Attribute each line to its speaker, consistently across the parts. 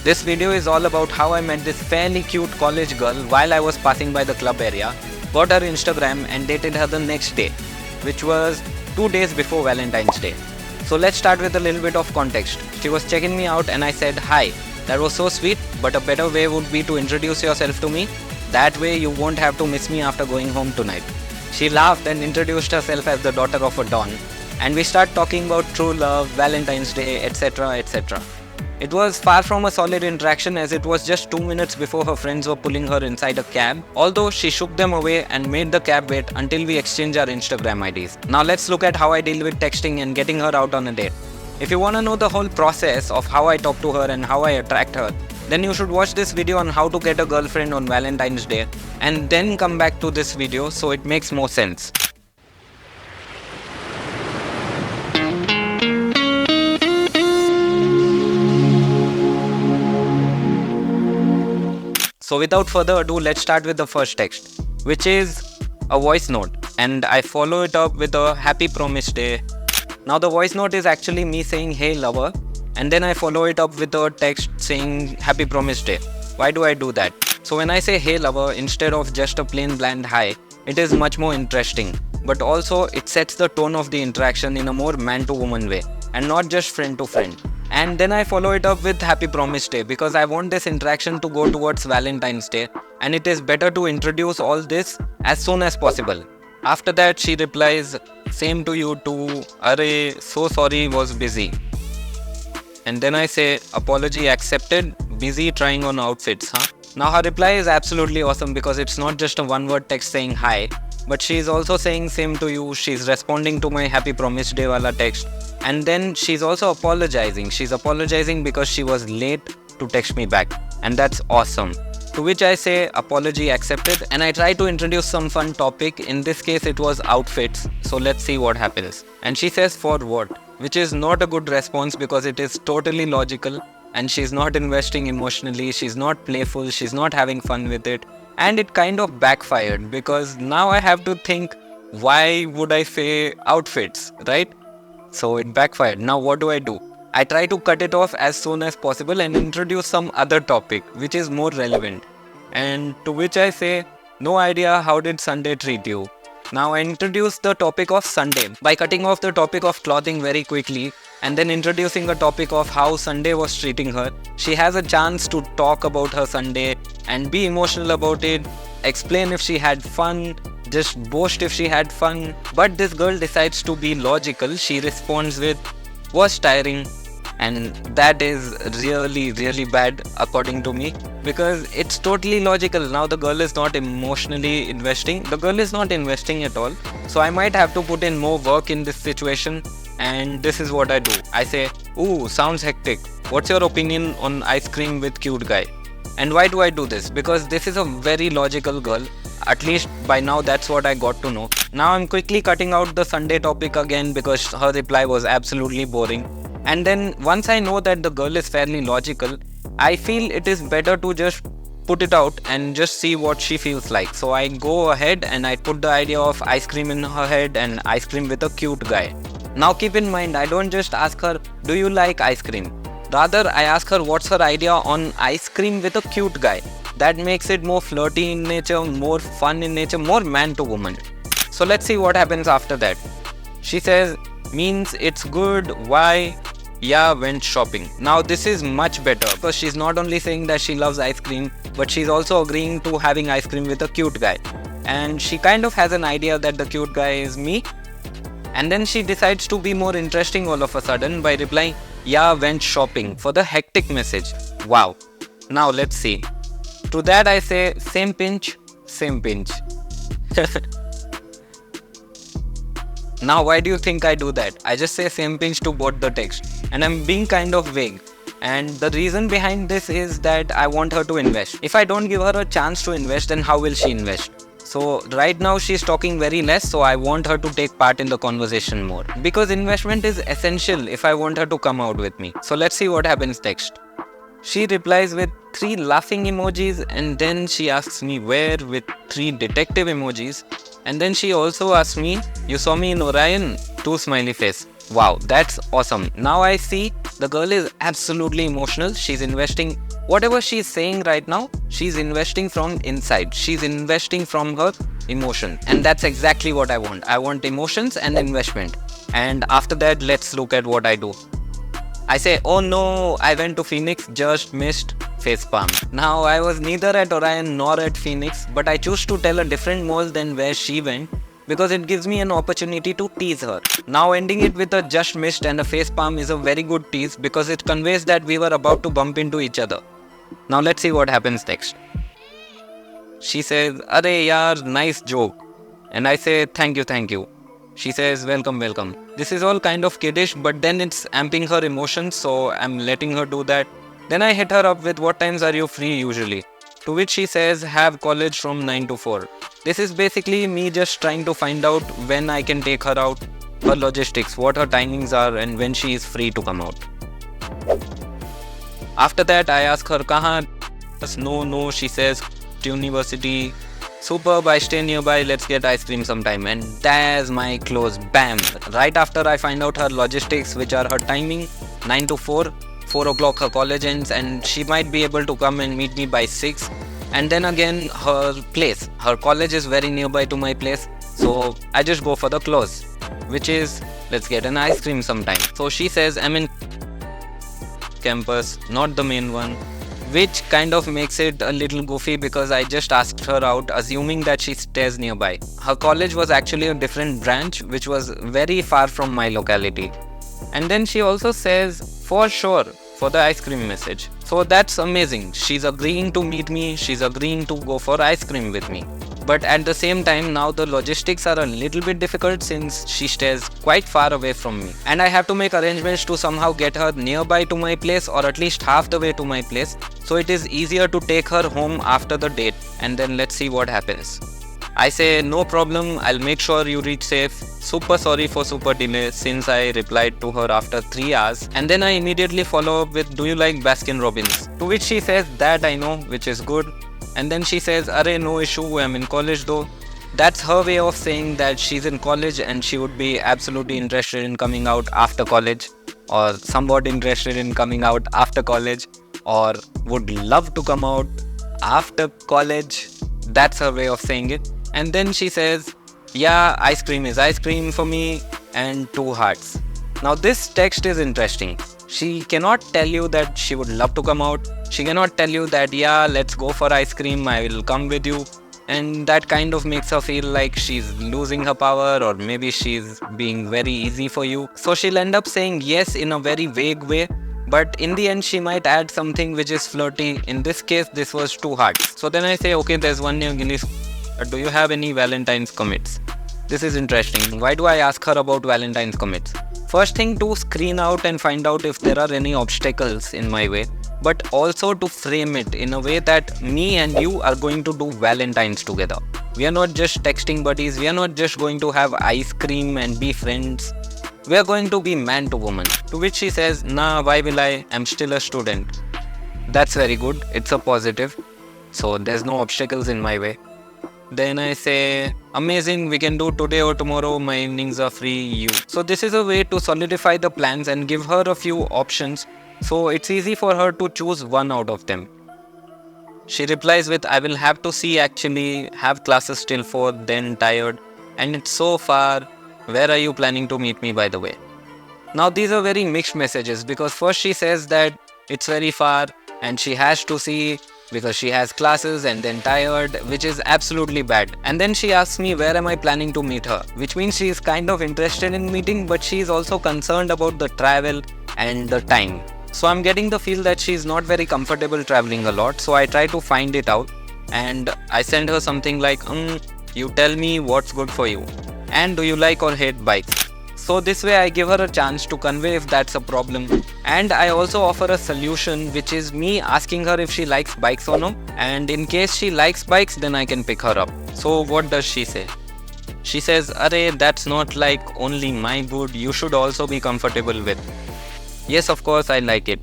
Speaker 1: This video is all about how I met this fairly cute college girl while I was passing by the club area, got her Instagram and dated her the next day, which was 2 days before Valentine's Day. So let's start with a little bit of context. She was checking me out and I said hi. That was so sweet, but a better way would be to introduce yourself to me. That way you won't have to miss me after going home tonight. She laughed and introduced herself as the daughter of a Don, and we start talking about true love, Valentine's Day, etc. etc. It was far from a solid interaction as it was just 2 minutes before her friends were pulling her inside a cab, although she shook them away and made the cab wait until we exchanged our Instagram IDs. Now let's look at how I deal with texting and getting her out on a date. If you wanna know the whole process of how I talk to her and how I attract her, then you should watch this video on how to get a girlfriend on Valentine's Day and then come back to this video so it makes more sense. So without further ado, let's start with the first text, which is a voice note, and I follow it up with a happy promise day. Now the voice note is actually me saying hey lover, and then I follow it up with a text saying happy promise day. Why do I do that? So when I say hey lover instead of just a plain bland hi, it is much more interesting, but also it sets the tone of the interaction in a more man to woman way and not just friend to friend. And then I follow it up with happy promise day because I want this interaction to go towards Valentine's Day, and it is better to introduce all this as soon as possible. After that she replies, same to you too, arey so sorry was busy. And then I say, apology accepted, busy trying on outfits, huh? Now her reply is absolutely awesome because it's not just a one word text saying hi, but she's also saying same to you, she's responding to my happy promise day wala text, and then she's also apologizing. She's apologizing because she was late to text me back, and that's awesome. To which I say apology accepted, and I try to introduce some fun topic. In this case it was outfits, so let's see what happens. And she says for what? Which is not a good response because it is totally logical and she's not investing emotionally, she's not playful, she's not having fun with it, and it kind of backfired because now I have to think why would I say outfits, right? So it backfired. Now what do? I try to cut it off as soon as possible and introduce some other topic which is more relevant, and to which I say no idea, how did Sunday treat you? Now I introduce the topic of Sunday by cutting off the topic of clothing very quickly and then introducing a topic of how Sunday was treating her. She has a chance to talk about her Sunday and be emotional about it, explain if she had fun, just boast if she had fun. But this girl decides to be logical. She responds with was tiring, and that is really bad according to me because it's totally logical. Now the girl is not emotionally investing, the girl is not investing at all, so I might have to put in more work in this situation, and this is what I do. I say, ooh, sounds hectic, what's your opinion on ice cream with cute guy? And why do I do this? Because this is a very logical girl, at least by now that's what I got to know. Now I'm quickly cutting out the Sunday topic again because her reply was absolutely boring. And then once I know that the girl is fairly logical, I feel it is better to just put it out and just see what she feels like. So I go ahead and I put the idea of ice cream in her head and ice cream with a cute guy. Now keep in mind, I don't just ask her, do you like ice cream? Rather, I ask her what's her idea on ice cream with a cute guy. That makes it more flirty in nature, more fun in nature, more man to woman. So let's see what happens after that. She says, means it's good, why? Yeah, went shopping. Now this is much better because she's not only saying that she loves ice cream, but she's also agreeing to having ice cream with a cute guy. And she kind of has an idea that the cute guy is me. And then she decides to be more interesting all of a sudden by replying, yeah, went shopping, for the hectic message. Wow. Now let's see. To that I say, same pinch, same pinch. Now why do you think I do that? I just say same pinch to both the text, and I'm being kind of vague. And the reason behind this is that I want her to invest. If I don't give her a chance to invest, then how will she invest? So right now she's talking very less, so I want her to take part in the conversation more. Because investment is essential if I want her to come out with me. So let's see what happens next. She replies with 3 laughing emojis, and then she asks me where with 3 detective emojis. And then she also asks me, you saw me in Orion? 2 smiley face. Wow, that's awesome. Now I see the girl is absolutely emotional. She's investing Whatever she's saying right now, she's investing from inside. She's investing from her emotion. And that's exactly what I want. I want emotions and investment. And after that, let's look at what I do. I say, oh no, I went to Phoenix, just missed facepalm. Now, I was neither at Orion nor at Phoenix, but I choose to tell a different mall than where she went because it gives me an opportunity to tease her. Now, ending it with a just missed and a facepalm is a very good tease because it conveys that we were about to bump into each other. Now, let's see what happens next. She says, Arey yaar, nice joke. And I say, thank you. She says, welcome. This is all kind of kiddish, but then it's amping her emotions, so I'm letting her do that. Then I hit her up with, what times are you free usually? To which she says, have college from 9 to 4. This is basically me just trying to find out when I can take her out, her logistics, what her timings are, and when she is free to come out. After that, I ask her, kahan? No, she says, university. Superb, I stay nearby, let's get ice cream sometime. And there's my close, bam. Right after I find out her logistics, which are her timing, 9 to 4, 4 o'clock her college ends, and she might be able to come and meet me by 6. And then again, her place. Her college is very nearby to my place, so I just go for the close, which is, let's get an ice cream sometime. So she says, I'm in campus, not the main one. Which kind of makes it a little goofy because I just asked her out assuming that she stays nearby. Her college was actually a different branch which was very far from my locality. And then she also says, for sure, for the ice cream message. So that's amazing. She's agreeing to meet me, she's agreeing to go for ice cream with me. But at the same time, now the logistics are a little bit difficult since she stays quite far away from me. And I have to make arrangements to somehow get her nearby to my place or at least half the way to my place. So it is easier to take her home after the date and then let's see what happens. I say, no problem, I'll make sure you reach safe. Super sorry for super delay since I replied to her after 3 hours. And then I immediately follow up with, do you like Baskin Robbins? To which she says, that I know, which is good. And then she says, Arey, no issue, I'm in college though. That's her way of saying that she's in college and she would be absolutely interested in coming out after college, or somewhat interested in coming out after college, or would love to come out after college. That's her way of saying it. And then she says, yeah, ice cream is ice cream for me, and 2 hearts. Now this text is interesting. She cannot tell you that she would love to come out. She cannot tell you that, yeah, let's go for ice cream, I will come with you. And that kind of makes her feel like she's losing her power, or maybe she's being very easy for you. So she'll end up saying yes in a very vague way, but in the end she might add something which is flirty. In this case, this was 2 hearts. So then I say, okay, there's one new Guinness. Do you have any Valentine's commits? This is interesting. Why do I ask her about Valentine's commits? First thing, to screen out and find out if there are any obstacles in my way, but also to frame it in a way that me and you are going to do Valentine's together. We are not just texting buddies, we are not just going to have ice cream and be friends. We are going to be man to woman. To which she says, nah, why will I? I'm still a student. That's very good, it's a positive. So there's no obstacles in my way. Then I say, amazing, we can do today or tomorrow, my evenings are free, you. So this is a way to solidify the plans and give her a few options, so it's easy for her to choose one out of them. She replies with, I will have to see actually, have classes till 4, then tired, and it's so far, where are you planning to meet me by the way? Now these are very mixed messages because first she says that it's very far and she has to see because she has classes and then tired, which is absolutely bad. And then she asks me where am I planning to meet her, which means she is kind of interested in meeting, but she is also concerned about the travel and the time. So I'm getting the feel that she is not very comfortable traveling a lot, so I try to find it out and I send her something like, you tell me what's good for you, and do you like or hate bikes? So this way I give her a chance to convey if that's a problem, and I also offer a solution, which is me asking her if she likes bikes or no, and in case she likes bikes then I can pick her up. So what does she say? She says, Arey, that's not like only my good, you should also be comfortable with. Yes, of course I like it.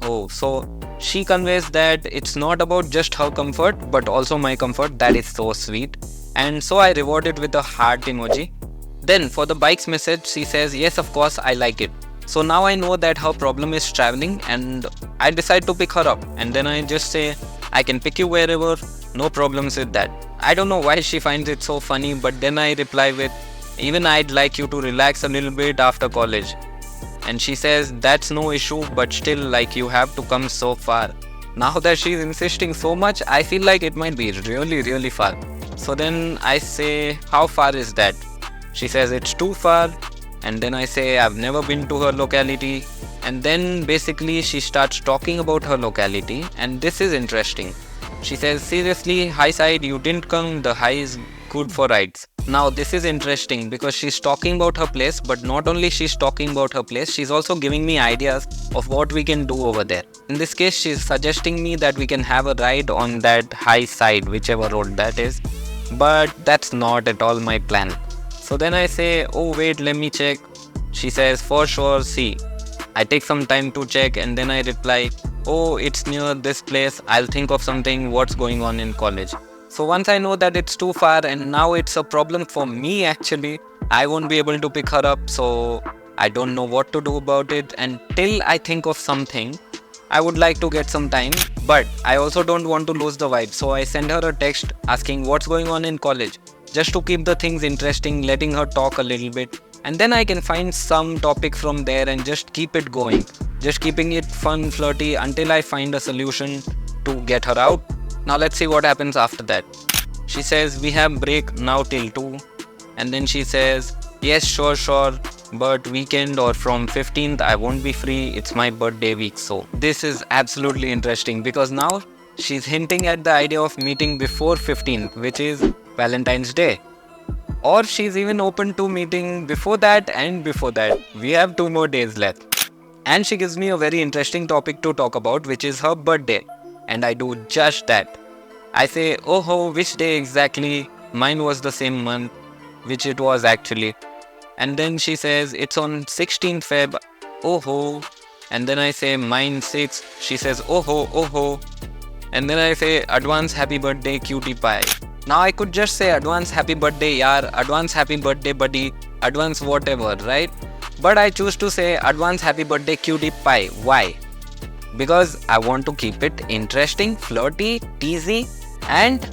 Speaker 1: Oh, so she conveys that it's not about just her comfort but also my comfort. That is so sweet. And so I reward it with a heart emoji. Then for the bikes message, she says, yes, of course I like it. So now I know that her problem is traveling, and I decide to pick her up. And then I just say, I can pick you wherever, no problems with that. I don't know why she finds it so funny, but then I reply with, even I'd like you to relax a little bit after college. And she says, that's no issue, but still, like, you have to come so far. Now that she's insisting so much, I feel like it might be really, really far. So then I say, how far is that? She says, it's too far. And then I say, I've never been to her locality. And then basically she starts talking about her locality. And this is interesting. She says, seriously, high side, you didn't come, the high is good for rides. Now this is interesting because she's talking about her place, but not only she's talking about her place, she's also giving me ideas of what we can do over there. In this case, she's suggesting me that we can have a ride on that high side, whichever road that is. But that's not at all my plan. So then I say, oh wait, let me check. She says, for sure, see. I take some time to check and then I reply, oh, it's near this place, I'll think of something, what's going on in college. So once I know that it's too far and now it's a problem for me actually, I won't be able to pick her up, so I don't know what to do about it. And till I think of something, I would like to get some time, but I also don't want to lose the vibe. So I send her a text asking what's going on in college, just to keep the things interesting, letting her talk a little bit. And then I can find some topic from there and just keep it going. Just keeping it fun, flirty until I find a solution to get her out. Now let's see what happens after that. She says, we have break now till 2. And then she says, yes, sure. But weekend or from 15th, I won't be free. It's my birthday week. So this is absolutely interesting because now she's hinting at the idea of meeting before 15th, which is Valentine's Day. Or she's even open to meeting before that and before that. We have 2 more days left. And she gives me a very interesting topic to talk about, which is her birthday. And I do just that. I say, oh, which day exactly? Mine was the same month, which it was actually. And then she says, it's on 16th Feb. Oh. And then I say, mine 6. She says, oh. And then I say, advance happy birthday, cutie pie. Now I could just say advance happy birthday yaar, advance happy birthday buddy, advance whatever, right? But I choose to say advance happy birthday cutie pie. Why? Because I want to keep it interesting, flirty, teasy, and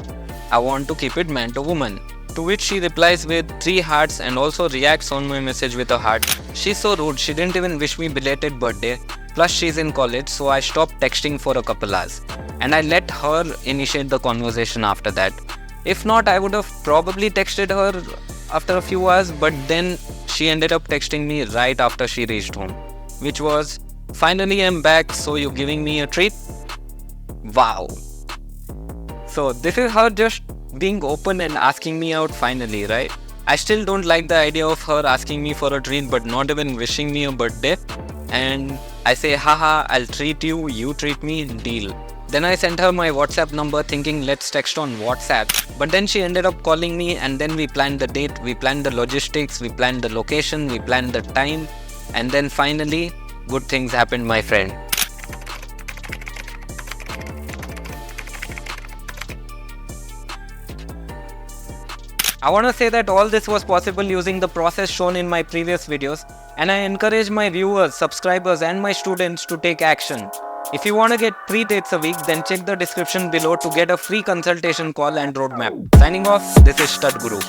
Speaker 1: I want to keep it man to woman. To which she replies with 3 hearts and also reacts on my message with a heart. She's so rude, she didn't even wish me belated birthday. Plus she's in college, so I stopped texting for a couple hours. And I let her initiate the conversation after that. If not, I would have probably texted her after a few hours, but then she ended up texting me right after she reached home. Which was, finally I'm back, so you're giving me a treat? Wow. So this is her just being open and asking me out finally, right? I still don't like the idea of her asking me for a treat but not even wishing me a birthday. And I say, haha, I'll treat you, you treat me, deal. Then I sent her my WhatsApp number thinking let's text on WhatsApp. But then she ended up calling me and then we planned the date, we planned the logistics, we planned the location, we planned the time. And then finally, good things happened, my friend. I want to say that all this was possible using the process shown in my previous videos, and I encourage my viewers, subscribers and my students to take action. If you want to get 3 dates a week, then check the description below to get a free consultation call and roadmap. Signing off, this is Stud Guru.